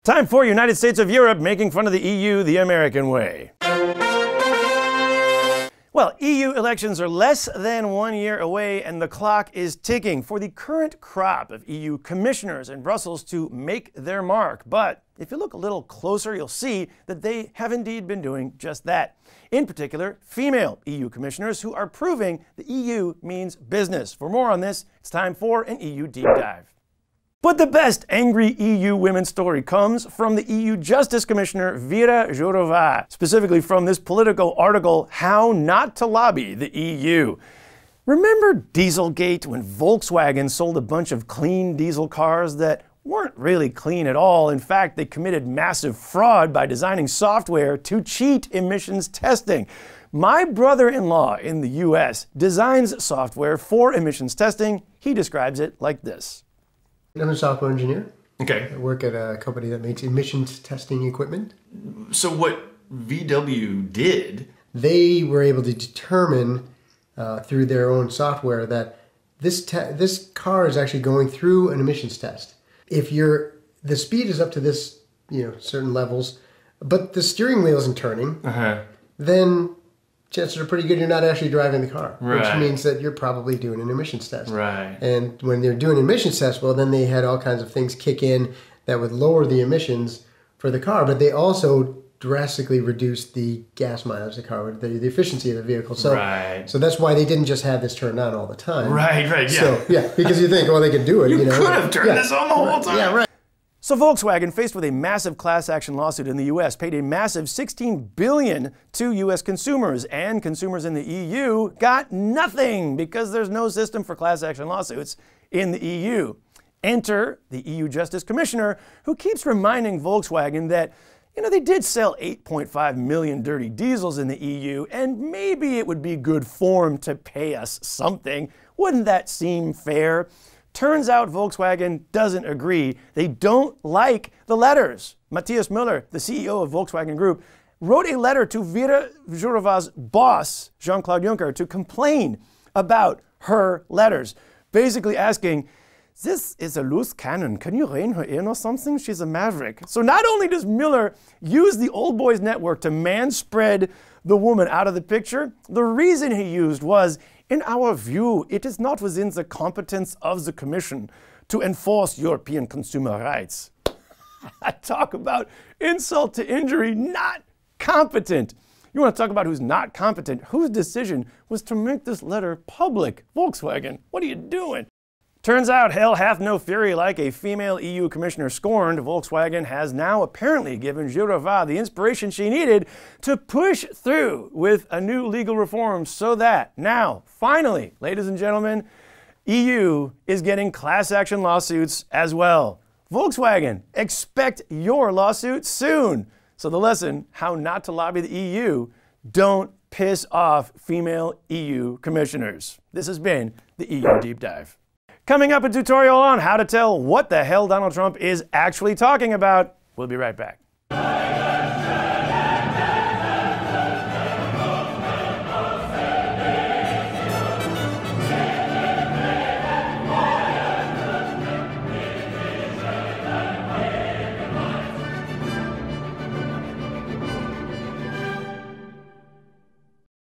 Time for United States of Europe making fun of the EU the American way. Well, EU elections are less than 1 year away and the clock is ticking for the current crop of EU commissioners in Brussels to make their mark. But if you look a little closer, you'll see that they have indeed been doing just that. In particular, female EU commissioners who are proving the EU means business. For more on this, it's time for an EU deep dive. But the best angry EU women story comes from the EU Justice Commissioner Věra Jourová, specifically from this Politico article, How Not to Lobby the EU. Remember Dieselgate, when Volkswagen sold a bunch of clean diesel cars that weren't really clean at all? In fact, they committed massive fraud by designing software to cheat emissions testing. My brother-in-law in the US designs software for emissions testing. He describes it like this. I'm a software engineer. Okay. I work at a company that makes emissions testing equipment. So what VW did? They were able to determine through their own software that this car is actually going through an emissions test. If the speed is up to this, certain levels, but the steering wheel isn't turning, then chances are pretty good you're not actually driving the car, which means that you're probably doing an emissions test. Right. And when they're doing an emissions test, well, then they had all kinds of things kick in that would lower the emissions for the car, but they also drastically reduced the gas mileage of the car, the efficiency of the vehicle. So, so that's why they didn't just have this turned on all the time. Right, yeah. So, because you think, well, they can do it. You could have turned this on the whole time. Yeah, right. So Volkswagen, faced with a massive class action lawsuit in the US, paid a massive $16 billion to US consumers, and consumers in the EU got nothing because there's no system for class action lawsuits in the EU. Enter the EU Justice Commissioner, who keeps reminding Volkswagen that, they did sell 8.5 million dirty diesels in the EU, and maybe it would be good form to pay us something. Wouldn't that seem fair? Turns out Volkswagen doesn't agree. They don't like the letters. Matthias Müller, the CEO of Volkswagen Group, wrote a letter to Věra Jourová's boss, Jean-Claude Juncker, to complain about her letters, basically asking, this is a loose cannon. Can you rein her in or something? She's a maverick. So not only does Müller use the old boys network to manspread the woman out of the picture, the reason he used was, in our view, it is not within the competence of the Commission to enforce European consumer rights. Talk about insult to injury, not competent. You want to talk about who's not competent? Whose decision was to make this letter public? Volkswagen, what are you doing? Turns out hell hath no fury like a female EU commissioner scorned. Volkswagen has now apparently given Jourová the inspiration she needed to push through with a new legal reform so that now, finally, ladies and gentlemen, EU is getting class action lawsuits as well. Volkswagen, expect your lawsuit soon. So the lesson, how not to lobby the EU, don't piss off female EU commissioners. This has been the EU Deep Dive. Coming up, a tutorial on how to tell what the hell Donald Trump is actually talking about. We'll be right back.